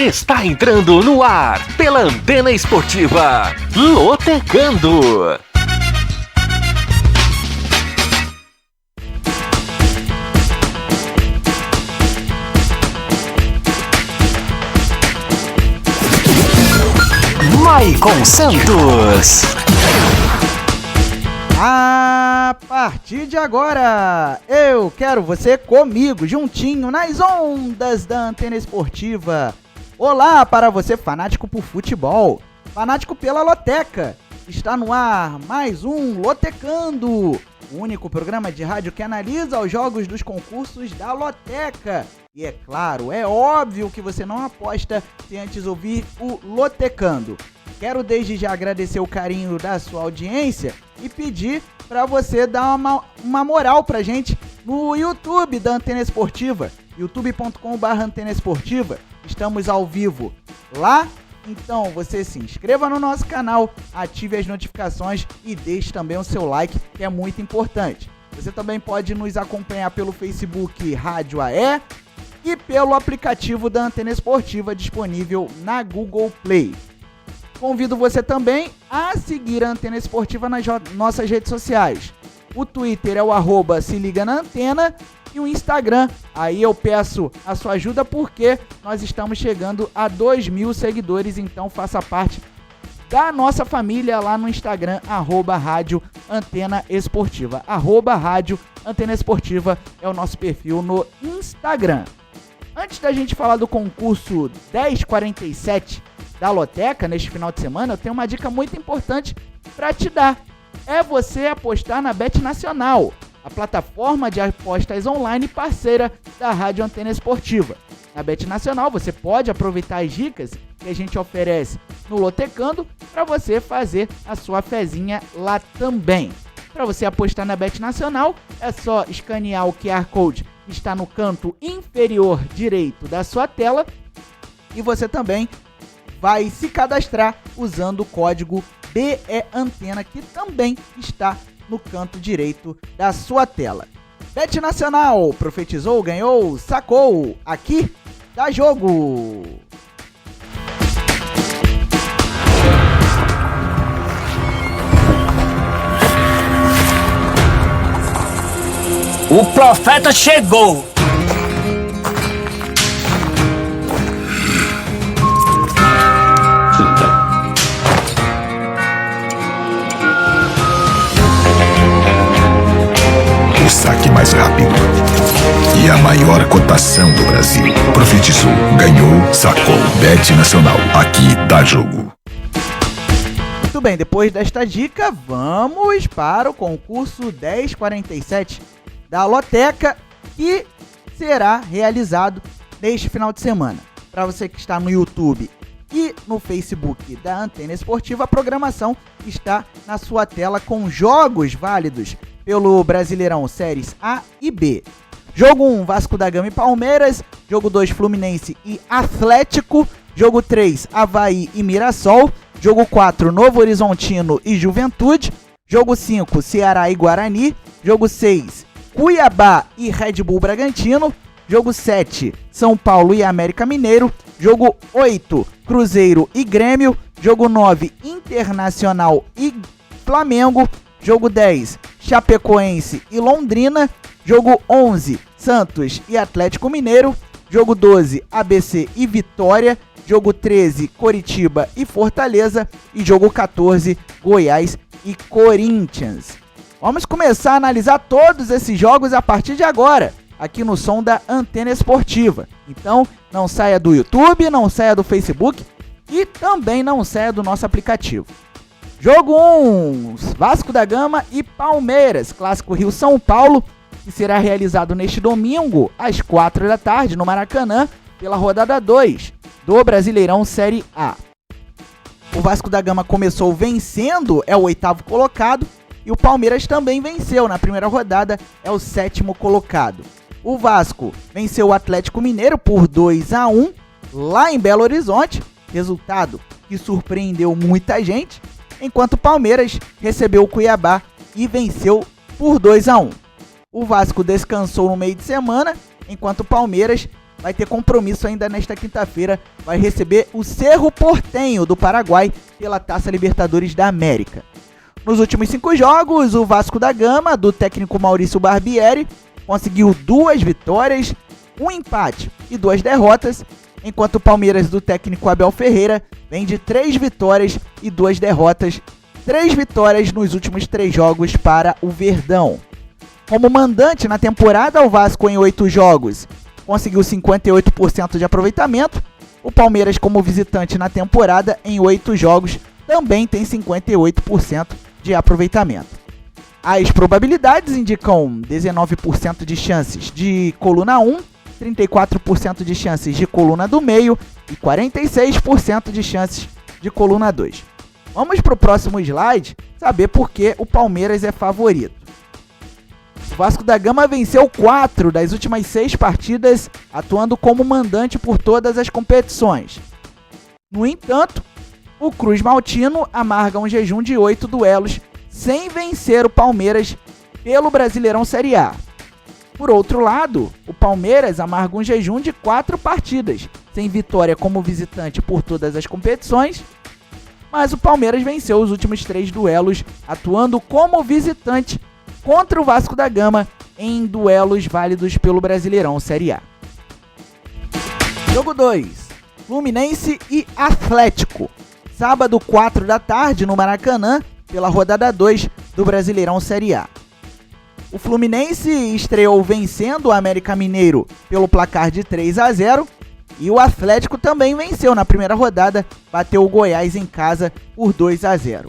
Está entrando no ar pela Antena Esportiva, Lotecando. Maicon Santos. A partir de agora, eu quero você comigo, juntinho, nas ondas da Antena Esportiva. Olá para você, fanático por futebol, fanático pela Loteca. Está no ar mais um Lotecando, o único programa de rádio que analisa os jogos dos concursos da Loteca. E é claro, é óbvio que você não aposta sem antes ouvir o Lotecando. Quero desde já agradecer o carinho da sua audiência e pedir para você dar uma moral pra gente no YouTube da Antena Esportiva, youtube.com/Antena Esportiva. Estamos ao vivo lá, então você se inscreva no nosso canal, ative as notificações e deixe também o seu like, que é muito importante. Você também pode nos acompanhar pelo Facebook Rádio AE e pelo aplicativo da Antena Esportiva disponível na Google Play. Convido você também a seguir a Antena Esportiva nas nossas redes sociais. O Twitter é o @SeLigaNaAntena e o Instagram, aí eu peço a sua ajuda porque nós estamos chegando a 2.000 seguidores, então faça parte da nossa família lá no Instagram, @Rádio Antena Esportiva. @Rádio Antena Esportiva é o nosso perfil no Instagram. Antes da gente falar do concurso 1047 da Loteca neste final de semana, eu tenho uma dica muito importante para te dar. É você apostar na Bet Nacional, a plataforma de apostas online parceira da Rádio Antena Esportiva. Na Bet Nacional você pode aproveitar as dicas que a gente oferece no Lotecando para você fazer a sua fezinha lá também. Para você apostar na Bet Nacional, é só escanear o QR Code que está no canto inferior direito da sua tela e você também vai se cadastrar usando o código BEANTENA, que também está no canto direito da sua tela. Bet Nacional, profetizou, ganhou, sacou, aqui dá jogo! O profeta chegou! O saque mais rápido e a maior cotação do Brasil. Profetizou, ganhou, sacou. Bet Nacional, aqui dá jogo. Muito bem, depois desta dica, vamos para o concurso 1047 da Loteca, que será realizado neste final de semana. Para você que está no YouTube e no Facebook da Antena Esportiva, a programação está na sua tela com jogos válidos pelo Brasileirão Séries A e B. Jogo 1, Vasco da Gama e Palmeiras. Jogo 2, Fluminense e Atlético. Jogo 3, Avaí e Mirassol. Jogo 4, Novo Horizontino e Juventude. Jogo 5, Ceará e Guarani. Jogo 6, Cuiabá e Red Bull Bragantino. Jogo 7, São Paulo e América Mineiro. Jogo 8, Cruzeiro e Grêmio. Jogo 9, Internacional e Flamengo. Jogo 10, Chapecoense e Londrina. Jogo 11, Santos e Atlético Mineiro. Jogo 12, ABC e Vitória. Jogo 13, Coritiba e Fortaleza. E jogo 14, Goiás e Corinthians. Vamos começar a analisar todos esses jogos a partir de agora, aqui no som da Antena Esportiva. Então, não saia do YouTube, não saia do Facebook e também não saia do nosso aplicativo. Jogo 1, Vasco da Gama e Palmeiras, clássico Rio-São Paulo, que será realizado neste domingo, às 4 da tarde, no Maracanã, pela rodada 2 do Brasileirão Série A. O Vasco da Gama começou vencendo, é o 8º colocado, e o Palmeiras também venceu na primeira rodada, é o 7º colocado. O Vasco venceu o Atlético Mineiro por 2-1, lá em Belo Horizonte, resultado que surpreendeu muita gente, enquanto o Palmeiras recebeu o Cuiabá e venceu por 2-1. O Vasco descansou no meio de semana, enquanto o Palmeiras vai ter compromisso ainda nesta quinta-feira, vai receber o Cerro Porteño do Paraguai pela Taça Libertadores da América. Nos últimos 5 jogos, o Vasco da Gama, do técnico Maurício Barbieri, conseguiu 2 vitórias, 1 empate e 2 derrotas, enquanto o Palmeiras, do técnico Abel Ferreira, vem de 3 vitórias e 2 derrotas, 3 vitórias nos últimos 3 jogos para o Verdão. Como mandante na temporada, o Vasco em 8 jogos conseguiu 58% de aproveitamento. O Palmeiras, como visitante na temporada, em 8 jogos, também tem 58% de aproveitamento. As probabilidades indicam 19% de chances de coluna 1, 34% de chances de coluna do meio e 46% de chances de coluna 2. Vamos para o próximo slide saber por que o Palmeiras é favorito. O Vasco da Gama venceu 4 das últimas 6 partidas, atuando como mandante por todas as competições. No entanto, o Cruz Maltino amarga um jejum de 8 duelos sem vencer o Palmeiras pelo Brasileirão Série A. Por outro lado, o Palmeiras amarga um jejum de 4 partidas, sem vitória como visitante por todas as competições, mas o Palmeiras venceu os últimos 3 duelos, atuando como visitante contra o Vasco da Gama em duelos válidos pelo Brasileirão Série A. Jogo 2, Fluminense e Atlético. Sábado, 4 da tarde, no Maracanã, pela rodada 2 do Brasileirão Série A. O Fluminense estreou vencendo o América Mineiro pelo placar de 3-0 e o Atlético também venceu na primeira rodada, bateu o Goiás em casa por 2-0.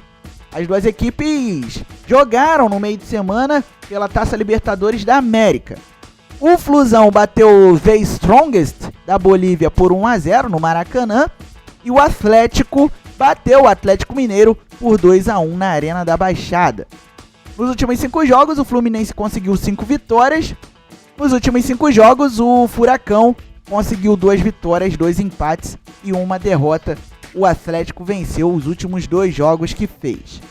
As duas equipes jogaram no meio de semana pela Taça Libertadores da América. O Flusão bateu o The Strongest da Bolívia por 1-0 no Maracanã e o Atlético bateu o Atlético Mineiro por 2-1 na Arena da Baixada. Nos últimos 5 jogos, o Fluminense conseguiu 5 vitórias. Nos últimos 5 jogos, o Furacão conseguiu 2 vitórias, 2 empates e 1 derrota. O Atlético venceu os últimos 2 jogos que fez.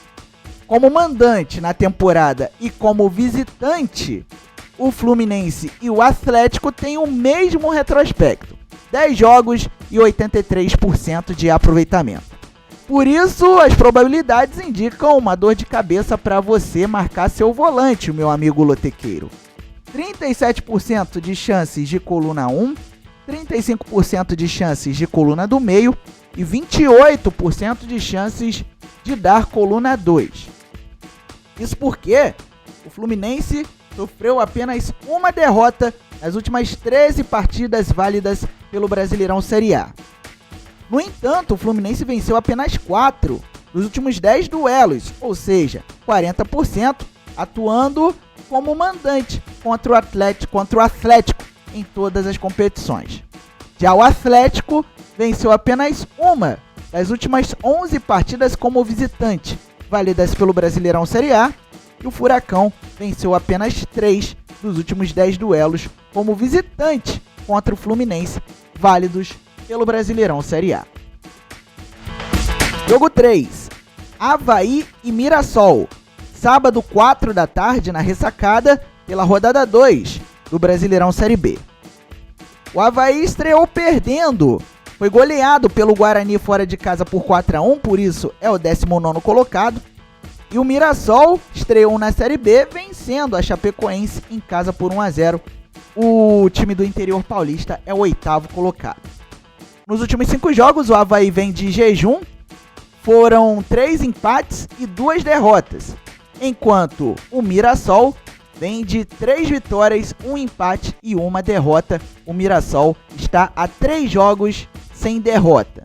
Como mandante na temporada e como visitante, o Fluminense e o Atlético têm o mesmo retrospecto: 10 jogos e 83% de aproveitamento. Por isso, as probabilidades indicam uma dor de cabeça para você marcar seu volante, meu amigo lotequeiro. 37% de chances de coluna 1, 35% de chances de coluna do meio e 28% de chances de dar coluna 2. Isso porque o Fluminense sofreu apenas uma derrota nas últimas 13 partidas válidas pelo Brasileirão Série A. No entanto, o Fluminense venceu apenas 4 dos últimos 10 duelos, ou seja, 40%, atuando como mandante contra o Atlético em todas as competições. Já o Atlético venceu apenas uma das últimas 11 partidas como visitante, válidas pelo Brasileirão Série A, e o Furacão venceu apenas 3 dos últimos 10 duelos como visitante contra o Fluminense, válidos pelo Brasileirão Série A. Jogo 3, Avaí e Mirassol. Sábado, 4 da tarde, na ressacada, pela rodada 2 do Brasileirão Série B. O Avaí estreou perdendo, foi goleado pelo Guarani fora de casa por 4-1, por isso é o 19º colocado. E o Mirassol estreou na Série B vencendo a Chapecoense em casa por 1-0. O time do interior paulista é o 8º colocado. Nos últimos 5 jogos, o Avaí vem de jejum. Foram 3 empates e 2 derrotas, enquanto o Mirassol vem de 3 vitórias, 1 empate e 1 derrota. O Mirassol está a 3 jogos sem derrota.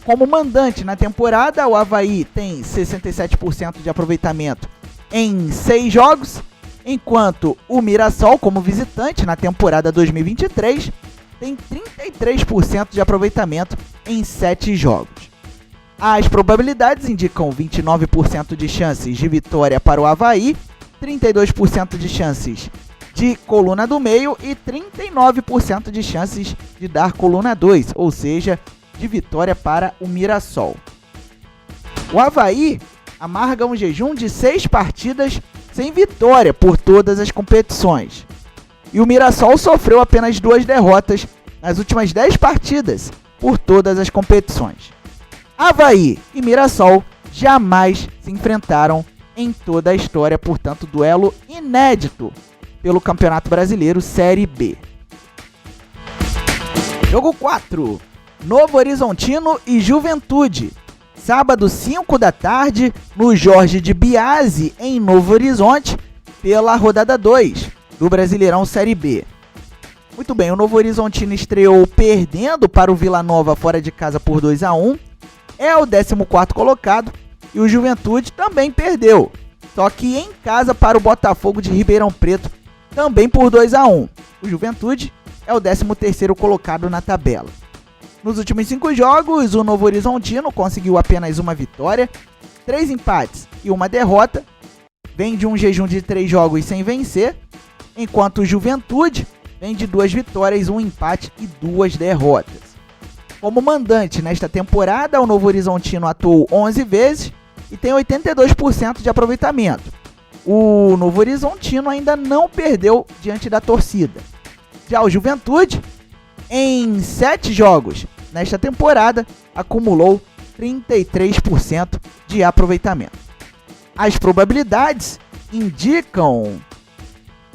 Como mandante na temporada, o Avaí tem 67% de aproveitamento em 6 jogos, enquanto o Mirassol, como visitante na temporada 2023, tem 33% de aproveitamento em 7 jogos. As probabilidades indicam 29% de chances de vitória para o Avaí, 32% de chances de coluna do meio e 39% de chances de dar coluna 2, ou seja, de vitória para o Mirassol. O Avaí amarga um jejum de 6 partidas sem vitória por todas as competições. E o Mirassol sofreu apenas 2 derrotas nas últimas 10 partidas por todas as competições. Avaí e Mirassol jamais se enfrentaram em toda a história, portanto, duelo inédito pelo Campeonato Brasileiro Série B. Jogo 4, Novo Horizontino e Juventude. Sábado, 5 da tarde, no Jorge de Biase, em Novo Horizonte, pela rodada 2 do Brasileirão Série B. Muito bem, o Novo Horizontino estreou perdendo para o Vila Nova fora de casa por 2-1. É o 14º colocado e o Juventude também perdeu, só que em casa para o Botafogo de Ribeirão Preto, também por 2-1. O Juventude é o 13º colocado na tabela. Nos últimos 5 jogos, o Novo Horizontino conseguiu apenas uma vitória, 3 empates e uma derrota. Vem de um jejum de 3 jogos sem vencer, enquanto o Juventude vem de 2 vitórias, 1 empate e 2 derrotas. Como mandante nesta temporada, o Novo Horizontino atuou 11 vezes e tem 82% de aproveitamento. O Novo Horizontino ainda não perdeu diante da torcida. Já o Juventude, em 7 jogos nesta temporada, acumulou 33% de aproveitamento. As probabilidades indicam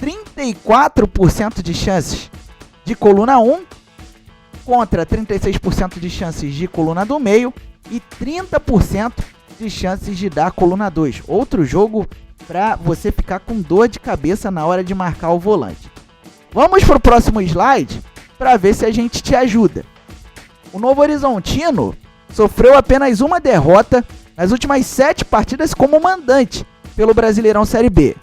34% de chances de coluna 1 contra 36% de chances de coluna do meio e 30% de chances de dar coluna 2. Outro jogo para você ficar com dor de cabeça na hora de marcar o volante. Vamos para o próximo slide para ver se a gente te ajuda. O Novo Horizontino sofreu apenas uma derrota nas últimas 7 partidas como mandante pelo Brasileirão Série B.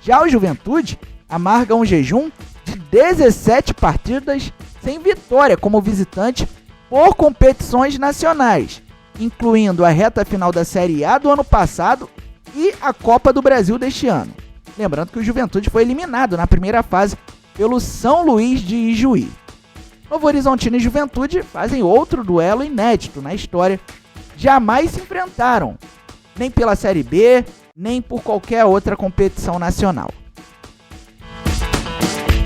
Já o Juventude amarga um jejum de 17 partidas sem vitória como visitante por competições nacionais, incluindo a reta final da Série A do ano passado e a Copa do Brasil deste ano. Lembrando que o Juventude foi eliminado na primeira fase pelo São Luís de Ijuí. Novo Horizontino e Juventude fazem outro duelo inédito na história. Jamais se enfrentaram, nem pela Série B, nem por qualquer outra competição nacional.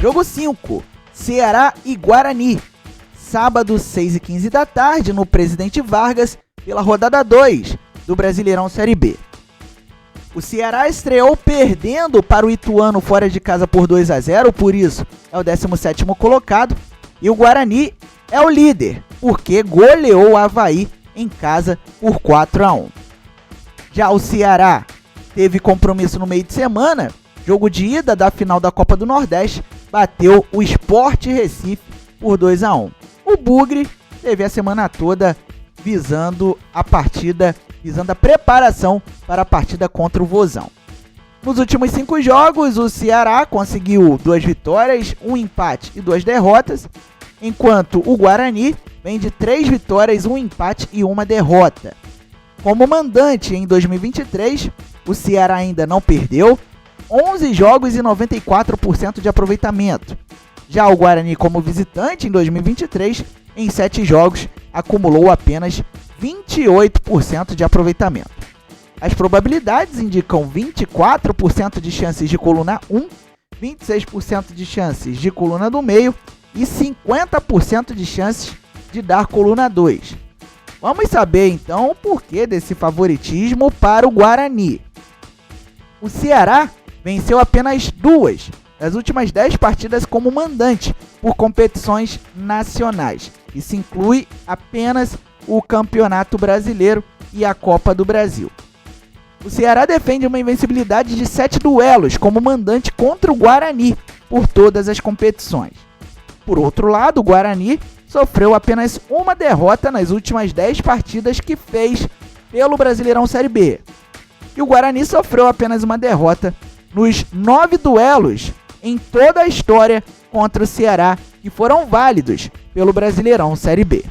Jogo 5, Ceará e Guarani. Sábado, 6h15 da tarde, no Presidente Vargas, pela rodada 2 do Brasileirão Série B. O Ceará estreou perdendo para o Ituano fora de casa por 2-0, por isso é o 17º colocado. E o Guarani é o líder, porque goleou o Avaí em casa por 4-1. Já o Ceará teve compromisso no meio de semana, jogo de ida da final da Copa do Nordeste, bateu o Sport Recife por 2-1. O Bugre teve a semana toda visando a preparação para a partida contra o Vozão. Nos últimos 5 jogos, o Ceará conseguiu 2 vitórias, 1 empate e 2 derrotas, enquanto o Guarani vem de 3 vitórias, 1 empate e 1 derrota. Como mandante em 2023, o Ceará ainda não perdeu, 11 jogos e 94% de aproveitamento. Já o Guarani, como visitante em 2023, em 7 jogos, acumulou apenas 28% de aproveitamento. As probabilidades indicam 24% de chances de coluna 1, 26% de chances de coluna do meio e 50% de chances de dar coluna 2. Vamos saber então o porquê desse favoritismo para o Guarani. O Ceará venceu apenas 2 das últimas 10 partidas como mandante por competições nacionais. Isso inclui apenas o Campeonato Brasileiro e a Copa do Brasil. O Ceará defende uma invencibilidade de 7 duelos como mandante contra o Guarani por todas as competições. Por outro lado, o Guarani sofreu apenas uma derrota nas últimas 10 partidas que fez pelo Brasileirão Série B. E o Guarani sofreu apenas uma derrota nos 9 duelos em toda a história contra o Ceará que foram válidos pelo Brasileirão Série B.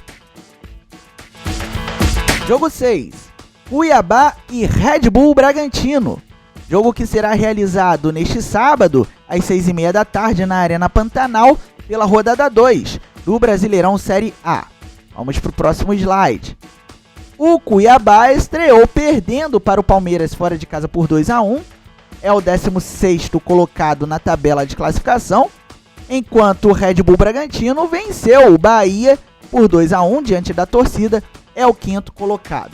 Jogo 6. Cuiabá e Red Bull Bragantino. Jogo que será realizado neste sábado, às 6h30 da tarde, na Arena Pantanal, pela rodada 2 do Brasileirão Série A. Vamos para o próximo slide. O Cuiabá estreou perdendo para o Palmeiras fora de casa por 2-1. É o 16º colocado na tabela de classificação. enquanto o Red Bull Bragantino venceu o Bahia por 2-1 diante da torcida, é o quinto colocado.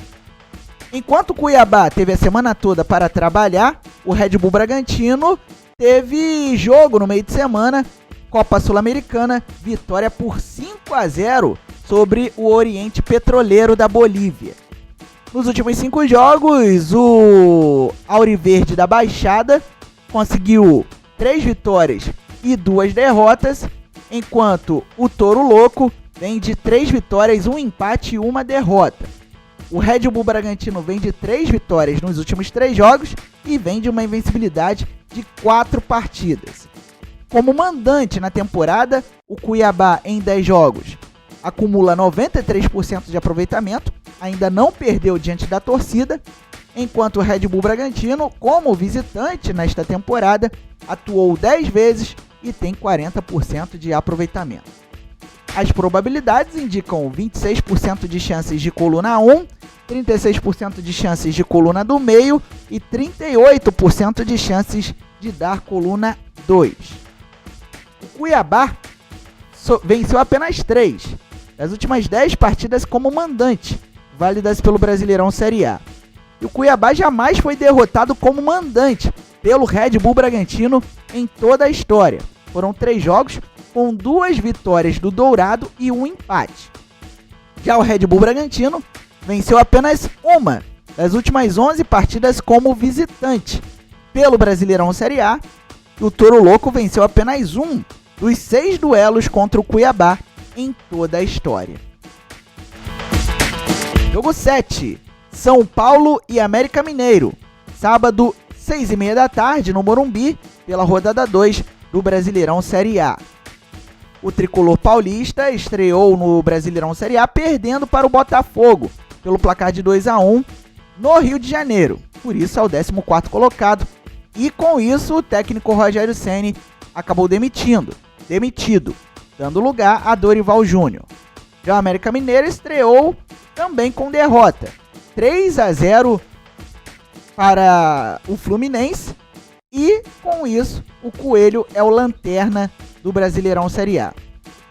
Enquanto o Cuiabá teve a semana toda para trabalhar, o Red Bull Bragantino teve jogo no meio de semana, Copa Sul-Americana, vitória por 5-0 sobre o Oriente Petroleiro da Bolívia. Nos últimos 5 jogos, o Auriverde da Baixada conseguiu 3 vitórias e 2 derrotas, enquanto o Touro Louco vem de 3 vitórias, 1 empate e 1 derrota. O Red Bull Bragantino vem de 3 vitórias nos últimos 3 jogos e vem de uma invencibilidade de 4 partidas. Como mandante na temporada, o Cuiabá em 10 jogos acumula 93% de aproveitamento, ainda não perdeu diante da torcida, enquanto o Red Bull Bragantino, como visitante nesta temporada, atuou 10 vezes e tem 40% de aproveitamento. As probabilidades indicam 26% de chances de coluna 1, 36% de chances de coluna do meio e 38% de chances de dar coluna 2. O Cuiabá venceu apenas 3 das últimas 10 partidas como mandante, válidas pelo Brasileirão Série A. E o Cuiabá jamais foi derrotado como mandante pelo Red Bull Bragantino em toda a história. Foram 3 jogos com 2 vitórias do Dourado e 1 empate. Já o Red Bull Bragantino venceu apenas uma das últimas 11 partidas como visitante pelo Brasileirão Série A. E o Touro Louco venceu apenas um dos 6 duelos contra o Cuiabá em toda a história. Jogo 7. São Paulo e América Mineiro. Sábado, 6h30 da tarde, no Morumbi, pela rodada 2 do Brasileirão Série A. O tricolor paulista estreou no Brasileirão Série A perdendo para o Botafogo pelo placar de 2-1 no Rio de Janeiro. Por isso é o 14º colocado. E com isso o técnico Rogério Ceni acabou demitido, dando lugar a Dorival Júnior. Já o América Mineiro estreou também com derrota, 3-0 para o Fluminense, e com isso o Coelho é o lanterna do Brasileirão Série A.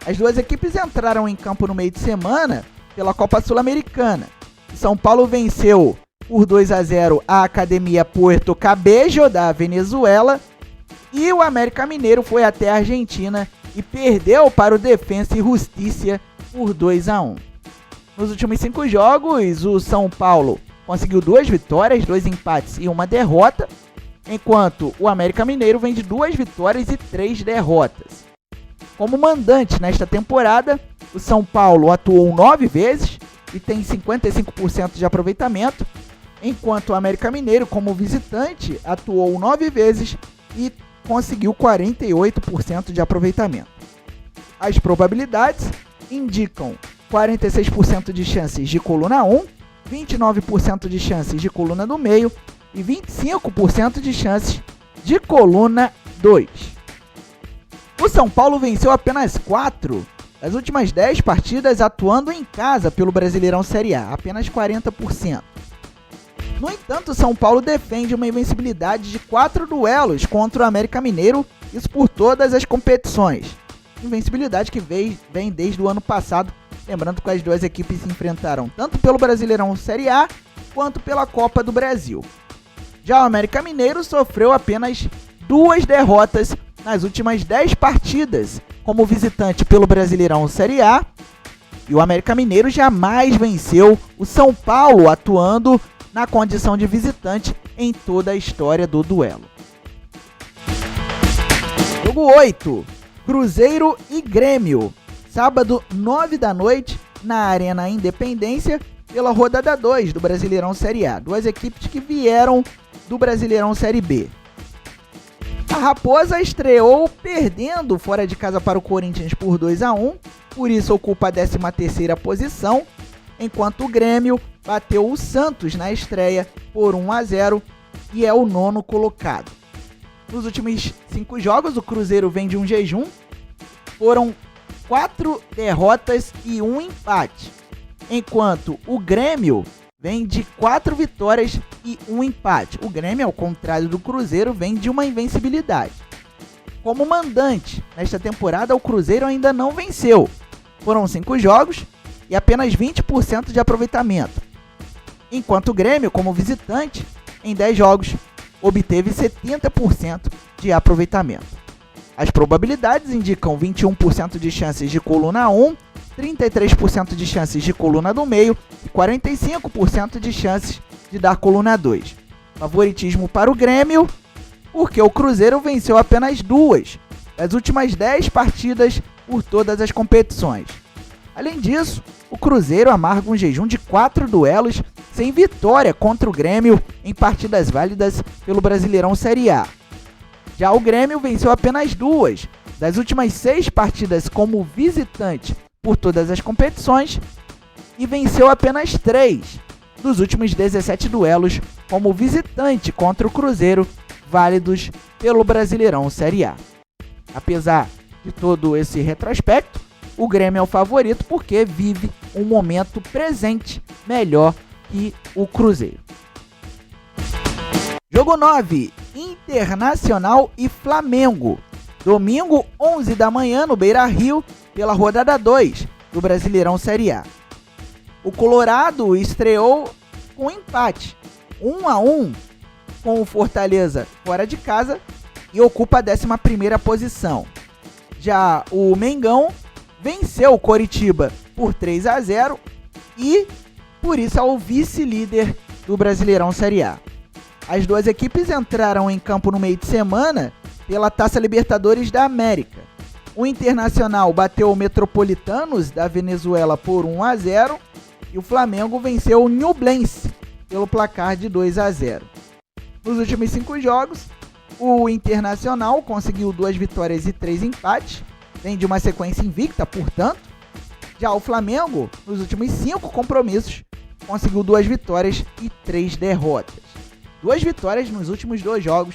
As duas equipes entraram em campo no meio de semana pela Copa Sul-Americana. São Paulo venceu por 2-0 a Academia Puerto Cabello da Venezuela, e o América Mineiro foi até a Argentina e perdeu para o Defensa e Justicia por 2-1. Nos últimos 5 jogos, o São Paulo conseguiu 2 vitórias, 2 empates e 1 derrota, enquanto o América Mineiro vem de 2 vitórias e 3 derrotas. Como mandante nesta temporada, o São Paulo atuou 9 vezes e tem 55% de aproveitamento, enquanto o América Mineiro, como visitante, atuou 9 vezes e conseguiu 48% de aproveitamento. As probabilidades indicam 46% de chances de coluna 1, 29% de chances de coluna do meio e 25% de chances de coluna 2. O São Paulo venceu apenas 4 das últimas 10 partidas atuando em casa pelo Brasileirão Série A, apenas 40%. No entanto, o São Paulo defende uma invencibilidade de 4 duelos contra o América Mineiro, isso por todas as competições. Invencibilidade que vem desde o ano passado, lembrando que as duas equipes se enfrentaram tanto pelo Brasileirão Série A quanto pela Copa do Brasil. Já o América Mineiro sofreu apenas 2 derrotas nas últimas 10 partidas como visitante pelo Brasileirão Série A, e o América Mineiro jamais venceu o São Paulo atuando na condição de visitante em toda a história do duelo. Jogo 8. Cruzeiro e Grêmio. Sábado, 9 da noite, na Arena Independência, pela rodada 2 do Brasileirão Série A. Duas equipes que vieram do Brasileirão Série B. A Raposa estreou perdendo fora de casa para o Corinthians por 2-1, por isso ocupa a 13ª posição, enquanto o Grêmio bateu o Santos na estreia por 1-0 e é o 9º colocado. Nos últimos 5 jogos, o Cruzeiro vem de um jejum, foram 4 derrotas e 1 empate, enquanto o Grêmio vem de 4 vitórias e 1 empate. O Grêmio, ao contrário do Cruzeiro, vem de uma invencibilidade. Como mandante, nesta temporada o Cruzeiro ainda não venceu. Foram 5 jogos e apenas 20% de aproveitamento. Enquanto o Grêmio, como visitante, em 10 jogos, obteve 70% de aproveitamento. As probabilidades indicam 21% de chances de coluna 1, 33% de chances de coluna do meio e 45% de chances de dar coluna 2. Favoritismo para o Grêmio, porque o Cruzeiro venceu apenas 2 das últimas 10 partidas por todas as competições. Além disso, o Cruzeiro amarga um jejum de 4 duelos sem vitória contra o Grêmio em partidas válidas pelo Brasileirão Série A. Já o Grêmio venceu apenas 2 das últimas 6 partidas como visitante por todas as competições e venceu apenas 3 dos últimos 17 duelos como visitante contra o Cruzeiro, válidos pelo Brasileirão Série A. Apesar de todo esse retrospecto, o Grêmio é o favorito porque vive um momento presente melhor que o Cruzeiro. Jogo 9, Internacional e Flamengo. Domingo, 11 da manhã, no Beira-Rio, pela rodada 2 do Brasileirão Série A. O Colorado estreou com empate, 1-1 com o Fortaleza fora de casa e ocupa a 11ª posição. Já o Mengão venceu o Coritiba por 3-0 e, por isso, é o vice-líder do Brasileirão Série A. As duas equipes entraram em campo no meio de semana pela Taça Libertadores da América. O Internacional bateu o Metropolitanos da Venezuela por 1-0 e o Flamengo venceu o Ñublense pelo placar de 2-0. Nos últimos 5 jogos, o Internacional conseguiu 2 vitórias e 3 empates, vem de uma sequência invicta, portanto. Já o Flamengo, nos últimos 5 compromissos, conseguiu 2 vitórias e 3 derrotas. 2 vitórias nos últimos 2 jogos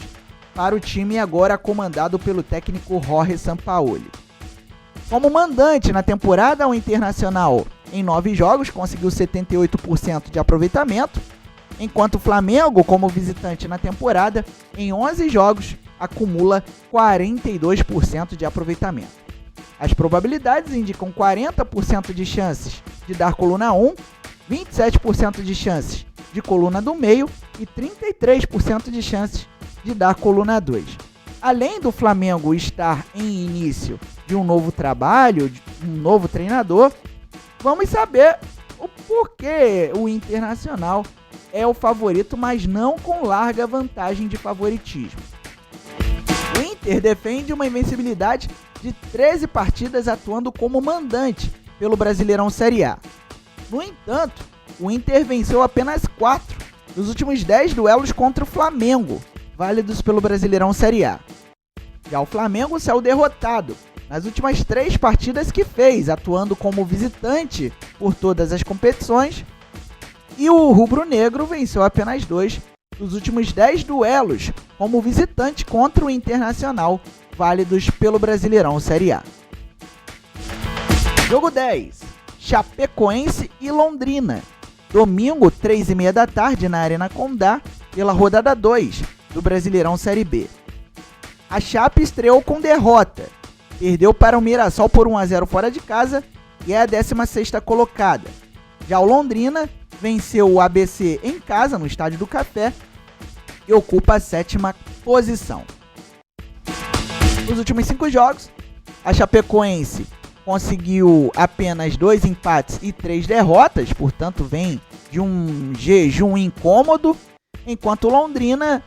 para o time agora comandado pelo técnico Jorge Sampaoli. Como mandante na temporada, o Internacional em 9 jogos conseguiu 78% de aproveitamento, enquanto o Flamengo, como visitante na temporada, em 11 jogos acumula 42% de aproveitamento. As probabilidades indicam 40% de chances de dar coluna 1, 27% de chances de coluna do meio e 33% de chances de dar coluna 2. Além do Flamengo estar em início de um novo trabalho, de um novo treinador, vamos saber o porquê o Internacional é o favorito, mas não com larga vantagem de favoritismo. O Inter defende uma invencibilidade de 13 partidas atuando como mandante pelo Brasileirão Série A. No entanto, o Inter venceu apenas 4 dos últimos 10 duelos contra o Flamengo, válidos pelo Brasileirão Série A. Já o Flamengo saiu derrotado nas últimas 3 partidas que fez, atuando como visitante por todas as competições, e o rubro-negro venceu apenas 2 dos últimos 10 duelos como visitante contra o Internacional, válidos pelo Brasileirão Série A. Jogo 10, Chapecoense e Londrina. Domingo, 3h30 da tarde, na Arena Condá, pela rodada 2 do Brasileirão Série B. A Chape estreou com derrota. Perdeu para o Mirassol por 1-0 fora de casa e é a 16ª colocada. Já o Londrina venceu o ABC em casa, no Estádio do Café, e ocupa a 7ª posição. Nos últimos 5 jogos, a Chapecoense conseguiu apenas 2 empates e 3 derrotas, portanto vem de um jejum incômodo, enquanto o Londrina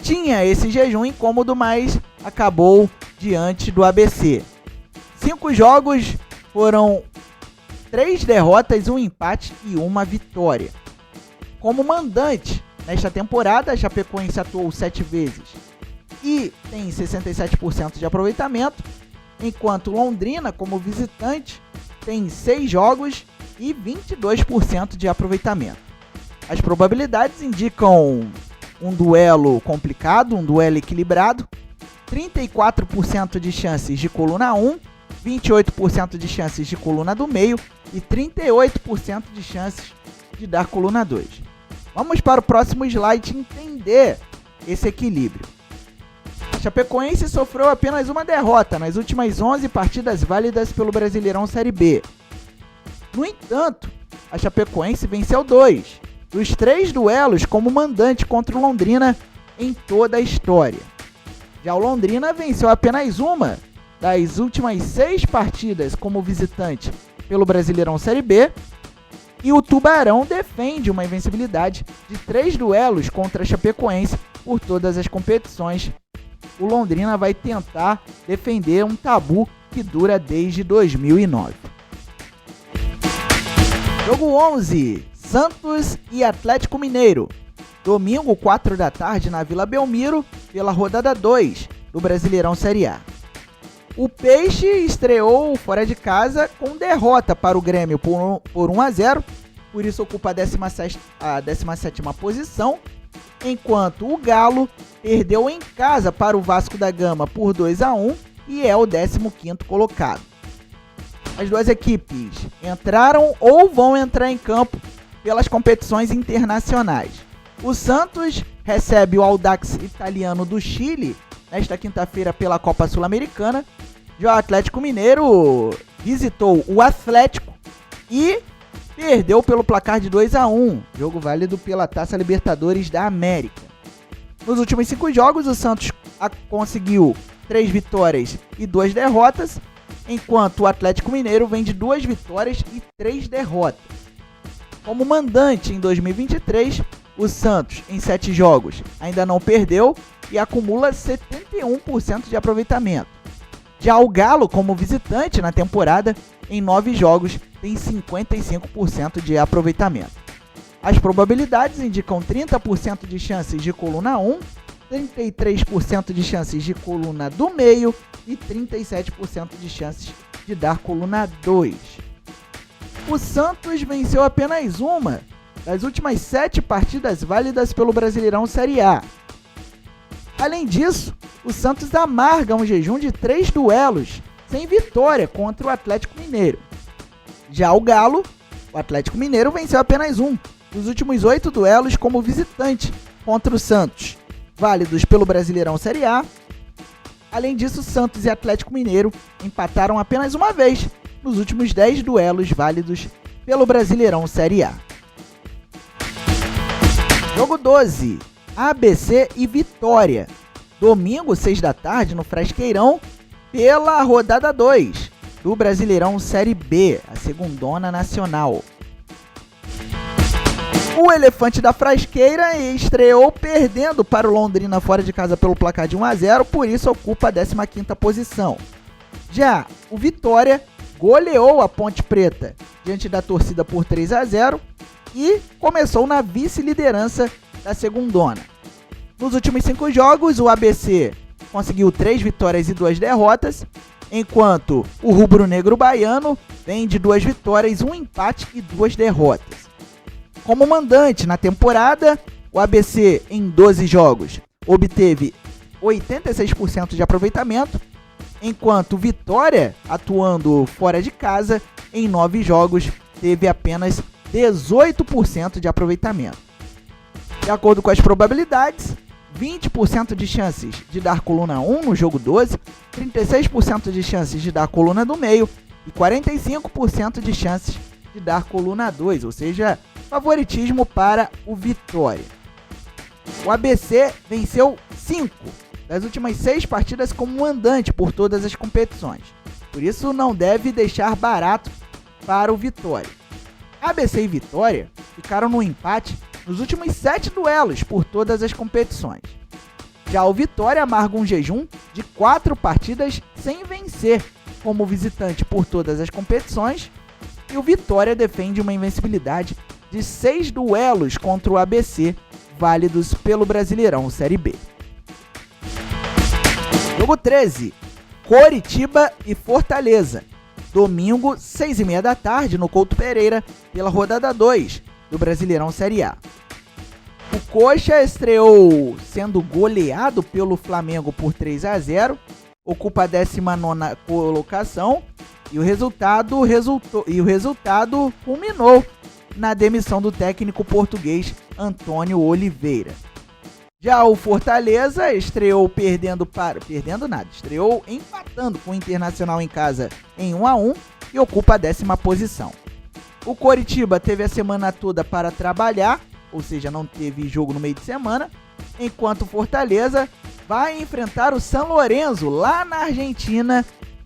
tinha esse jejum incômodo, mas acabou diante do ABC. 5 jogos foram 3 derrotas, 1 empate e 1 vitória. Como mandante, nesta temporada, a Chapecoense atuou 7 vezes e tem 67% de aproveitamento, enquanto Londrina, como visitante, tem 6 jogos e 22% de aproveitamento. As probabilidades indicam um duelo complicado, um duelo equilibrado, 34% de chances de coluna 1, 28% de chances de coluna do meio e 38% de chances de dar coluna 2. Vamos para o próximo slide entender esse equilíbrio. Chapecoense sofreu apenas uma derrota nas últimas 11 partidas válidas pelo Brasileirão Série B. No entanto, a Chapecoense venceu 2 dos 3 duelos como mandante contra o Londrina em toda a história. Já o Londrina venceu apenas uma das últimas 6 partidas como visitante pelo Brasileirão Série B, e o Tubarão defende uma invencibilidade de 3 duelos contra a Chapecoense por todas as competições. O Londrina vai tentar defender um tabu que dura desde 2009. Jogo 11, Santos e Atlético Mineiro. Domingo, 4 da tarde, na Vila Belmiro, pela rodada 2 do Brasileirão Série A. O Peixe estreou fora de casa com derrota para o Grêmio por 1-0, por isso ocupa a 17ª posição, enquanto o Galo perdeu em casa para o Vasco da Gama por 2-1 e é o 15º colocado. As duas equipes entraram ou vão entrar em campo pelas competições internacionais. O Santos recebe o Audax Italiano do Chile nesta quinta-feira pela Copa Sul-Americana. Já o Atlético Mineiro visitou o Atlético e perdeu pelo placar de 2-1, jogo válido pela Taça Libertadores da América. Nos últimos 5 jogos, o Santos conseguiu 3 vitórias e 2 derrotas, enquanto o Atlético Mineiro vem de 2 vitórias e 3 derrotas. Como mandante em 2023, o Santos, em 7 jogos, ainda não perdeu e acumula 71% de aproveitamento. Já o Galo, como visitante na temporada, em 9 jogos, tem 55% de aproveitamento. As probabilidades indicam 30% de chances de coluna 1, 33% de chances de coluna do meio e 37% de chances de dar coluna 2. O Santos venceu apenas uma das últimas 7 partidas válidas pelo Brasileirão Série A. Além disso, o Santos amarga um jejum de 3 duelos sem vitória contra o Atlético Mineiro. Já o Galo, o Atlético Mineiro, venceu apenas um dos últimos 8 duelos como visitante contra o Santos, válidos pelo Brasileirão Série A. Além disso, Santos e Atlético Mineiro empataram apenas uma vez nos últimos 10 duelos válidos pelo Brasileirão Série A. Jogo 12, ABC e Vitória. Domingo, 6 da tarde, no Frasqueirão, pela rodada 2 do Brasileirão Série B, a segundona nacional. O Elefante da Frasqueira estreou perdendo para o Londrina fora de casa pelo placar de 1-0, por isso ocupa a 15ª posição. Já o Vitória goleou a Ponte Preta diante da torcida por 3-0 e começou na vice-liderança da segundona. Nos últimos 5 jogos, o ABC conseguiu 3 vitórias e 2 derrotas, enquanto o rubro-negro baiano vem de 2 vitórias, 1 empate e 2 derrotas. Como mandante na temporada, o ABC em 12 jogos obteve 86% de aproveitamento, enquanto o Vitória, atuando fora de casa, em 9 jogos teve apenas 18% de aproveitamento. De acordo com as probabilidades, 20% de chances de dar coluna 1 no jogo 12, 36% de chances de dar coluna do meio e 45% de chances de dar coluna 2, ou seja, favoritismo para o Vitória. O ABC venceu 5 das últimas 6 partidas como mandante por todas as competições, por isso não deve deixar barato para o Vitória. ABC e Vitória ficaram no empate nos últimos 7 duelos por todas as competições. Já o Vitória amarga um jejum de 4 partidas sem vencer como visitante por todas as competições, e o Vitória defende uma invencibilidade de 6 duelos contra o ABC, válidos pelo Brasileirão Série B. Jogo 13, Coritiba e Fortaleza. Domingo, 6h30 da tarde, no Couto Pereira, pela rodada 2 do Brasileirão Série A. O Coxa estreou sendo goleado pelo Flamengo por 3-0, ocupa a 19ª colocação e o resultado culminou na demissão do técnico português Antônio Oliveira. Já o Fortaleza estreou estreou empatando com o Internacional em casa em 1-1 e ocupa a 10ª posição. O Coritiba teve a semana toda para trabalhar, ou seja, não teve jogo no meio de semana, enquanto o Fortaleza vai enfrentar o São Lourenço lá na Argentina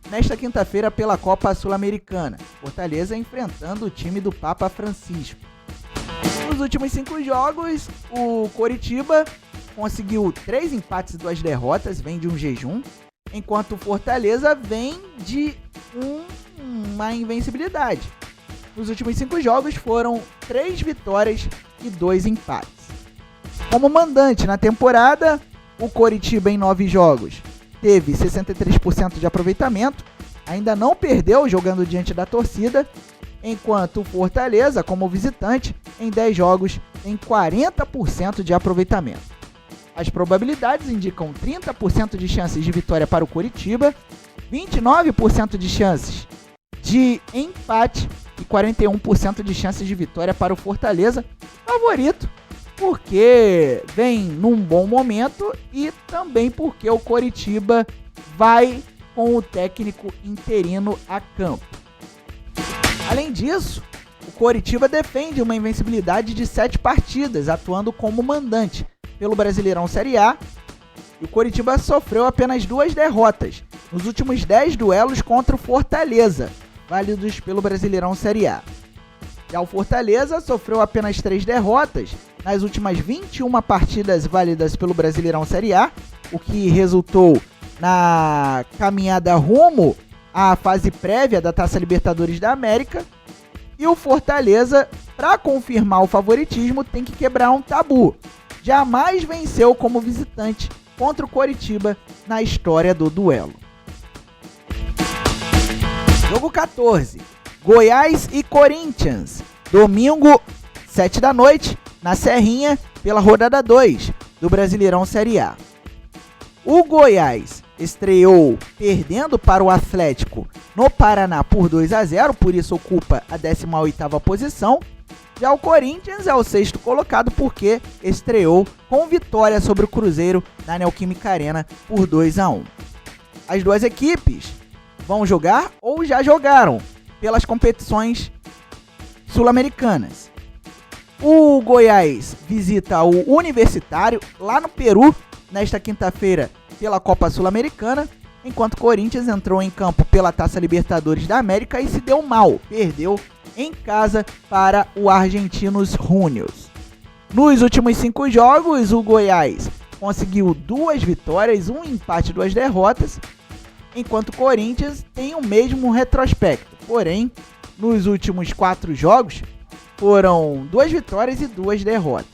nesta quinta-feira pela Copa Sul-Americana. Fortaleza enfrentando o time do Papa Francisco. Nos últimos 5 jogos, o Coritiba conseguiu 3 empates e 2 derrotas, vem de um jejum, enquanto o Fortaleza vem de uma invencibilidade. Nos últimos 5 jogos foram 3 vitórias e 2 empates. Como mandante na temporada, o Coritiba em 9 jogos teve 63% de aproveitamento, ainda não perdeu jogando diante da torcida, enquanto o Fortaleza, como visitante, em 10 jogos tem 40% de aproveitamento. As probabilidades indicam 30% de chances de vitória para o Coritiba, 29% de chances de empate e 41% de chances de vitória para o Fortaleza, favorito, porque vem num bom momento e também porque o Coritiba vai com o técnico interino a campo. Além disso, o Coritiba defende uma invencibilidade de 7 partidas, atuando como mandante pelo Brasileirão Série A, e o Coritiba sofreu apenas 2 derrotas nos últimos 10 duelos contra o Fortaleza, válidos pelo Brasileirão Série A. Já o Fortaleza sofreu apenas 3 derrotas nas últimas 21 partidas válidas pelo Brasileirão Série A, o que resultou na caminhada rumo à fase prévia da Taça Libertadores da América. E o Fortaleza, para confirmar o favoritismo, tem que quebrar um tabu. Jamais venceu como visitante contra o Coritiba na história do duelo. Jogo 14. Goiás e Corinthians. Domingo, 7 da noite, na Serrinha, pela rodada 2 do Brasileirão Série A. O Goiás estreou perdendo para o Atlético no Paraná por 2-0, por isso ocupa a 18ª posição. Já o Corinthians é o 6º colocado porque estreou com vitória sobre o Cruzeiro na Neoquímica Arena por 2-1. As duas equipes vão jogar ou já jogaram pelas competições sul-americanas. O Goiás visita o Universitário lá no Peru nesta quinta-feira pela Copa Sul-Americana, enquanto o Corinthians entrou em campo pela Taça Libertadores da América e se deu mal, perdeu em casa para o Argentinos Juniors. Nos últimos 5 jogos, o Goiás conseguiu 2 vitórias, 1 empate e 2 derrotas, enquanto o Corinthians tem o mesmo retrospecto. Porém, nos últimos 4 jogos, foram 2 vitórias e 2 derrotas.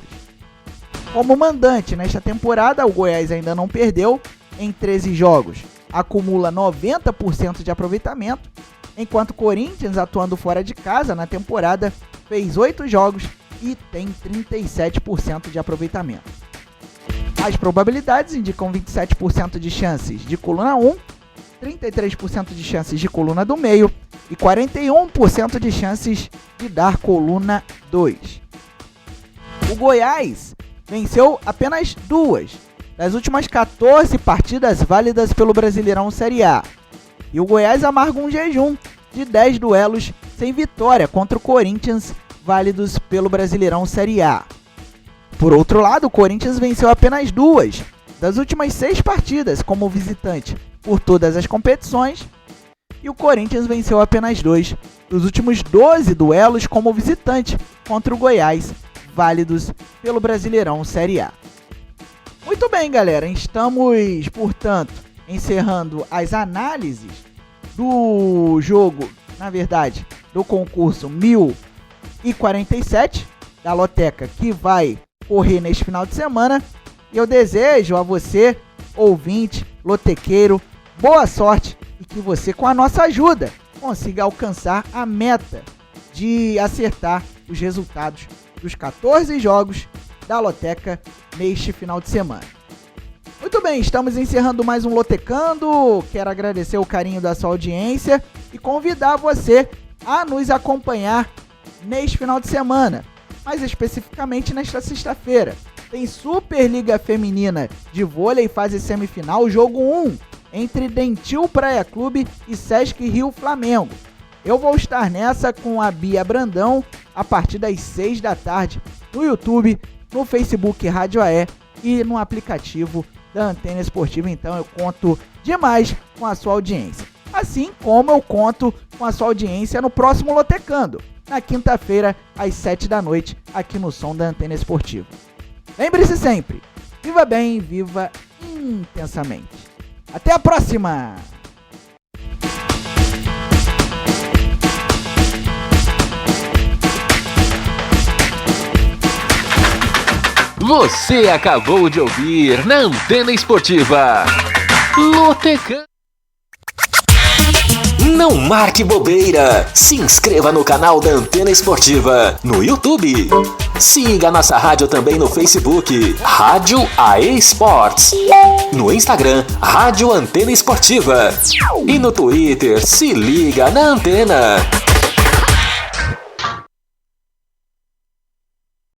Como mandante nesta temporada, o Goiás ainda não perdeu em 13 jogos, acumula 90% de aproveitamento, enquanto o Corinthians, atuando fora de casa na temporada, fez 8 jogos e tem 37% de aproveitamento. As probabilidades indicam 27% de chances de coluna 1, 33% de chances de coluna do meio e 41% de chances de dar coluna 2. O Goiás venceu apenas 2 das últimas 14 partidas válidas pelo Brasileirão Série A. E o Goiás amarga um jejum de 10 duelos sem vitória contra o Corinthians, válidos pelo Brasileirão Série A. Por outro lado, o Corinthians venceu apenas 2 das últimas 6 partidas como visitante por todas as competições, e o Corinthians venceu apenas 2 dos últimos 12 duelos como visitante contra o Goiás, válidos pelo Brasileirão Série A. Muito bem, galera, estamos, portanto, encerrando as análises do jogo, na verdade, do concurso 1047 da Loteca, que vai correr neste final de semana. E eu desejo a você, ouvinte, lotequeiro, boa sorte e que você, com a nossa ajuda, consiga alcançar a meta de acertar os resultados dos 14 jogos da Loteca neste final de semana. Muito bem, estamos encerrando mais um Lotecando. Quero agradecer o carinho da sua audiência e convidar você a nos acompanhar neste final de semana, mais especificamente nesta sexta-feira, tem Superliga Feminina de vôlei fase semifinal, jogo 1, entre Dentil Praia Clube e Sesc Rio Flamengo. Eu vou estar nessa com a Bia Brandão a partir das 6 da tarde no YouTube, no Facebook Rádio AE e no aplicativo da Antena Esportiva. Então eu conto demais com a sua audiência. Assim como eu conto com a sua audiência no próximo Lotecando, na quinta-feira, às 7 da noite, aqui no som da Antena Esportiva. Lembre-se sempre, viva bem, viva intensamente. Até a próxima! Você acabou de ouvir na Antena Esportiva Lotecando. Não marque bobeira. Se inscreva no canal da Antena Esportiva no YouTube. Siga nossa rádio também no Facebook, Rádio AE Sports. No Instagram, Rádio Antena Esportiva. E no Twitter, se liga na Antena.